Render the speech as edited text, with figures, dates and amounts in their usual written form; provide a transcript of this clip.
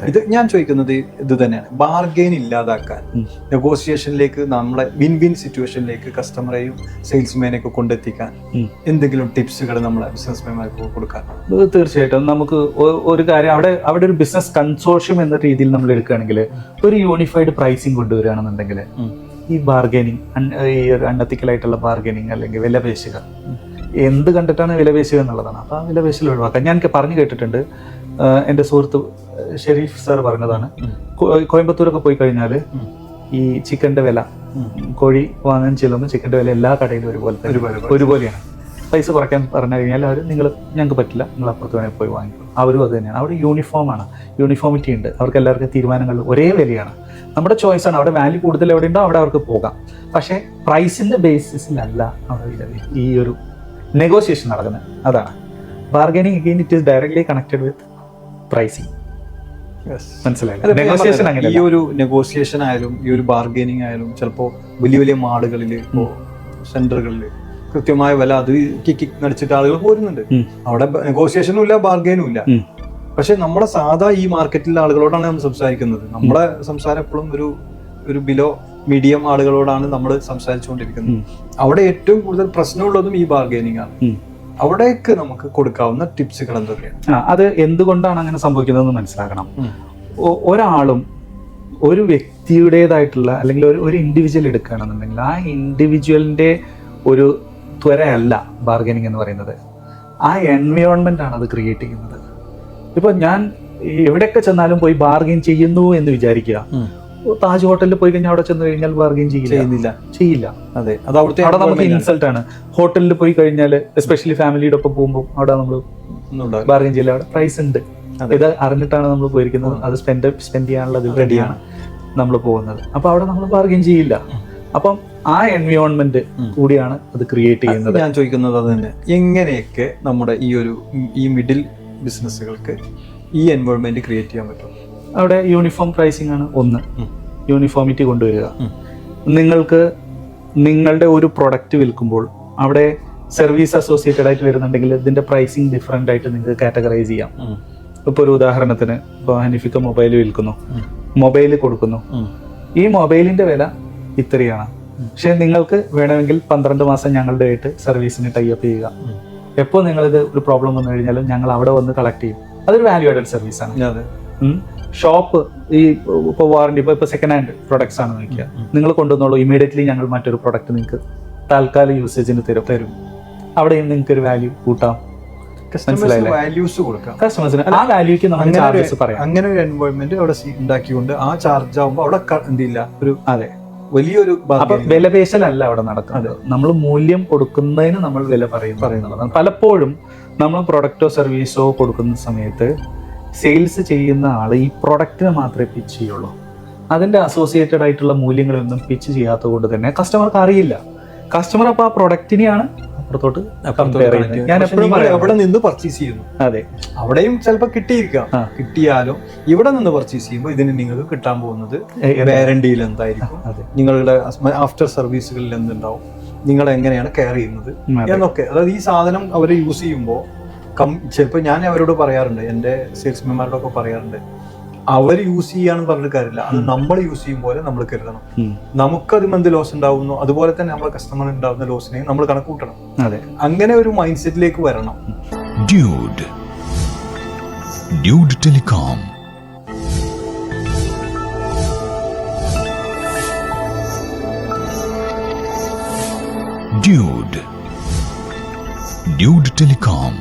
ഇത് ഞാൻ ചോദിക്കുന്നത് ഇത് തന്നെയാണ്, ബാർഗെയിൻ ഇല്ലാതാക്കാൻ നെഗോസിയേഷനിലേക്ക്, നമ്മളെ വിൻ വിൻ സിറ്റുവേഷനിലേക്ക് കസ്റ്റമറെയും സെയിൽസ്മാനെയൊക്കെ കൊണ്ടെത്തിക്കാൻ എന്തെങ്കിലും ടിപ്സുകൾ നമ്മളെ ബിസിനസ്മാൻമാർക്ക് കൊടുക്കാൻ? തീർച്ചയായിട്ടും നമുക്ക് ഒരു കാര്യം, അവിടെ ഒരു ബിസിനസ് കൺസോർഷ്യം എന്ന രീതിയിൽ നമ്മൾ എടുക്കുകയാണെങ്കിൽ ഒരു യൂണിഫൈഡ് പ്രൈസിങ് കൊണ്ടുവരികയാണെന്നുണ്ടെങ്കിൽ ഈ ബാർഗൈനിങ്, ഈ ഒരു അൺഎത്തിക്കലായിട്ടുള്ള ബാർഗൈനിങ് അല്ലെങ്കിൽ വില പേശുക, എന്ത് കണ്ടിട്ടാണ് വില പേശുക എന്നുള്ളതാണ്. അപ്പോൾ ആ വില പേശൽ ഒഴിവാക്കാം. ഞാൻ പറഞ്ഞു കേട്ടിട്ടുണ്ട്, എൻ്റെ സുഹൃത്ത് ഷെരീഫ് സാർ പറഞ്ഞതാണ്, കോയമ്പത്തൂരൊക്കെ പോയി കഴിഞ്ഞാൽ ഈ ചിക്കൻ്റെ വില, കോഴി വാങ്ങാൻ ചെല്ലുമ്പോൾ ചിക്കൻ്റെ വില എല്ലാ കടയിലും ഒരുപോലെയാണ്. പൈസ കുറയ്ക്കാൻ പറഞ്ഞു കഴിഞ്ഞാൽ അവർ ഞങ്ങൾക്ക് പറ്റില്ല, നിങ്ങൾ അപ്പുറത്ത് വേണമെങ്കിൽ പോയി വാങ്ങിക്കും. അവരും അത് തന്നെയാണ്. അവിടെ യൂണിഫോമാണ്, യൂണിഫോമിറ്റി ഉണ്ട്. അവർക്ക് എല്ലാവർക്കും തീരുമാനങ്ങൾ ഒരേ വിലയാണ്. നമ്മുടെ ചോയ്സാണ്. അവിടെ വാല്യൂ കൂടുതൽ എവിടെയുണ്ടോ അവിടെ അവർക്ക് പോകാം. പക്ഷേ പ്രൈസിൻ്റെ ബേസിസിലല്ല അവിടെ ഈ ഒരു നെഗോസിയേഷൻ നടക്കുന്നത്. അതാണ് bargaining. Again it is directly connected with pricing. മനസ്സിലായില്ല? ഈ ഒരു നെഗോസിയേഷൻ ആയാലും ഈ ഒരു ബാർഗൈനിങ് ആയാലും ചിലപ്പോൾ വലിയ വലിയ മാളുകളിൽ, സെന്ററുകളിൽ കൃത്യമായ വില അത് നടിച്ചിട്ട് ആളുകൾ പോരുന്നുണ്ട്. അവിടെ നെഗോസിയേഷനും ഇല്ല, ബാർഗൈനും ഇല്ല. പക്ഷെ നമ്മുടെ സാധാ ഈ മാർക്കറ്റിലെ ആളുകളോടാണ് നമ്മൾ സംസാരിക്കുന്നത്. നമ്മുടെ സംസാരം എപ്പോഴും ഒരു ബിലോ മീഡിയം ആളുകളോടാണ് നമ്മൾ സംസാരിച്ചുകൊണ്ടിരിക്കുന്നത്. അവിടെ ഏറ്റവും കൂടുതൽ പ്രശ്നമുള്ളതും ഈ ബാർഗൈനിങ് ആണ്. അവിടേക്ക് നമുക്ക് കൊടുക്കാവുന്ന ടിപ്സുകൾ എന്തൊക്കെയാണ്? അത് എന്തുകൊണ്ടാണ് അങ്ങനെ സംഭവിക്കുന്നതെന്ന് മനസ്സിലാക്കണം. ഒരാളും ഒരു വ്യക്തിയുടേതായിട്ടുള്ള അല്ലെങ്കിൽ ഒരു ഇൻഡിവിജ്വൽ എടുക്കുകയാണെന്നുണ്ടെങ്കിൽ ആ ഇൻഡിവിജ്വലിന്റെ ഒരു ത്വരയല്ല ബാർഗൈനിങ് എന്ന് പറയുന്നത്. ആ എൻവയോൺമെന്റ് ആണ് അത് ക്രിയേറ്റ് ചെയ്യുന്നത്. ഇപ്പൊ ഞാൻ എവിടെയൊക്കെ ചെന്നാലും പോയി ബാർഗൈൻ ചെയ്യുന്നു എന്ന് വിചാരിക്കുക. താജ് ഹോട്ടലിൽ പോയി കഴിഞ്ഞാൽ അവിടെ ചെന്ന് കഴിഞ്ഞാൽ ബാർഗൈൻ ചെയ്യില്ല. അതെ, അവിടെ നമുക്ക് ഇൻസൾട്ട് ആണ്. ഹോട്ടലിൽ പോയി കഴിഞ്ഞാൽ എസ്പെഷ്യലി ഫാമിലിയുടെ ഒപ്പം പോകുമ്പോൾ അവിടെ നമ്മൾ ബാർഗൈൻ ചെയ്യില്ല. അവിടെ പ്രൈസ് ഉണ്ട്. ഇത് അറിഞ്ഞിട്ടാണ് നമ്മൾ പോയിരിക്കുന്നത്. അത് സ്പെൻഡ് ചെയ്യാനുള്ള റെഡിയാണ് നമ്മൾ പോകുന്നത്. അപ്പൊ അവിടെ നമ്മൾ ബാർഗൈൻ ചെയ്യില്ല. അപ്പം ആ എൻവയോൺമെന്റ് കൂടിയാണ് അത് ക്രിയേറ്റ് ചെയ്യുന്നത്. ഞാൻ ചോദിക്കുന്നത് അത് തന്നെ, എങ്ങനെയൊക്കെ നമ്മുടെ ഈ മിഡിൽ ബിസിനസ്സുകൾക്ക് ഈ എൻവയോൺമെന്റ് ക്രിയേറ്റ് ചെയ്യാൻ പറ്റും? അവിടെ യൂണിഫോം പ്രൈസിംഗ് ആണ് ഒന്ന്. യൂണിഫോമിറ്റി കൊണ്ടുവരിക. നിങ്ങൾക്ക് നിങ്ങളുടെ ഒരു പ്രൊഡക്റ്റ് വിൽക്കുമ്പോൾ അവിടെ സർവീസ് അസോസിയേറ്റഡ് ആയിട്ട് വരുന്നുണ്ടെങ്കിൽ ഇതിന്റെ പ്രൈസിങ് ഡിഫറെന്റ് ആയിട്ട് നിങ്ങൾക്ക് കാറ്റഗറൈസ് ചെയ്യാം. ഇപ്പോൾ ഒരു ഉദാഹരണത്തിന്, ഇപ്പോൾ ഹനീഫിക്ക മൊബൈൽ വിൽക്കുന്നു, മൊബൈൽ കൊടുക്കുന്നു. ഈ മൊബൈലിന്റെ വില ഇത്രയാണ്. പക്ഷെ നിങ്ങൾക്ക് വേണമെങ്കിൽ 12 മാസം ഞങ്ങളുടെ ആയിട്ട് സർവീസിന് ടൈപ്പ് ചെയ്യുക. എപ്പോൾ നിങ്ങളിത് ഒരു പ്രോബ്ലം വന്നു കഴിഞ്ഞാലും ഞങ്ങൾ അവിടെ വന്ന് കളക്ട് ചെയ്യും. അതൊരു വാല്യൂ ആഡഡ് സർവീസ് ആണ്. ഷോപ്പ് ഈ ഇപ്പോൾ വാറണ്ടി, ഇപ്പോൾ സെക്കൻഡ് ഹാൻഡ് പ്രൊഡക്ട്സ് ആണ് നോക്കിയാൽ നിങ്ങൾ കൊണ്ടുവന്നോളൂ, ഇമീഡിയറ്റ്ലി ഞങ്ങൾ മറ്റൊരു പ്രൊഡക്റ്റ് നിങ്ങൾക്ക് താൽക്കാലിക യൂസേജിന് തരും. അവിടെയും നിങ്ങൾക്ക് ഒരു വാല്യൂ കൂട്ടാം. കസ്റ്റമേഴ്സിന് ആ വാല്യൂക്ക് നമ്മൾ ചാർജസ് പറയാം. അങ്ങനെ ഒരു എൻവയോൺമെന്റ് അവിടെ ഉണ്ടാക്കിക്കൊണ്ട് ആ ചാർജ് ആകുമ്പോൾ അവിടെ എന്തില്ല ഒരു വലിയൊരു വിലപേശലല്ല അവിടെ നടക്കുന്നത്. നമ്മൾ മൂല്യം കൊടുക്കുന്നതിന് നമ്മൾ വില പറയുന്നതാണ്. പലപ്പോഴും നമ്മൾ പ്രൊഡക്റ്റോ സർവീസോ കൊടുക്കുന്ന സമയത്ത് സെയിൽസ് ചെയ്യുന്ന ആൾ ഈ പ്രൊഡക്റ്റിനെ മാത്രമേ പിച്ച് ചെയ്യുള്ളൂ. അതിന്റെ അസോസിയേറ്റഡ് ആയിട്ടുള്ള മൂല്യങ്ങളൊന്നും പിച്ച് ചെയ്യാത്തത് കൊണ്ട് തന്നെ കസ്റ്റമർക്ക് അറിയില്ല. കസ്റ്റമർ അപ്പൊ ആ പ്രൊഡക്റ്റിനെയാണ് അപ്പുറത്തോട്ട് കമ്പയർ ചെയ്യുന്നത്. ഞാൻ എപ്പോഴും അവിടെ നിന്ന് പർച്ചേസ് ചെയ്യുന്നു. അതെ, അവിടെയും ചിലപ്പോൾ കിട്ടിയിരിക്കാം. കിട്ടിയാലും ഇവിടെ നിന്ന് പർച്ചേസ് ചെയ്യുമ്പോൾ ഇതിന് നിങ്ങൾക്ക് കിട്ടാൻ പോകുന്നത് വാറണ്ടിയിൽ എന്തായിരിക്കും, നിങ്ങളുടെ ആഫ്റ്റർ സർവീസുകളിൽ എന്തുണ്ടാവും, നിങ്ങൾ എങ്ങനെയാണ് കെയർ ചെയ്യുന്നത് എന്നൊക്കെ. അതായത് ഈ സാധനം അവർ യൂസ് ചെയ്യുമ്പോൾ ചിലപ്പോൾ ഞാൻ അവരോട് പറയാറുണ്ട്, എൻ്റെ സെയിൽസ്മാൻമാരോടൊക്കെ പറയാറുണ്ട്, അവർ യൂസ് ചെയ്യാന്ന് പറഞ്ഞിട്ട് കാര്യമില്ല, അത് നമ്മൾ യൂസ് ചെയ്യും പോലെ നമ്മൾ കരുതണം. നമുക്കതിന് എന്ത് ലോസ് ഉണ്ടാവുന്നു അതുപോലെ തന്നെ നമ്മളെ കസ്റ്റമറിന് ഉണ്ടാവുന്ന ലോസിനെ നമ്മൾ കണക്കൂട്ടണം. അങ്ങനെ ഒരു മൈൻഡ് സെറ്റിലേക്ക് വരണം. Dude telecom. Dude telecom.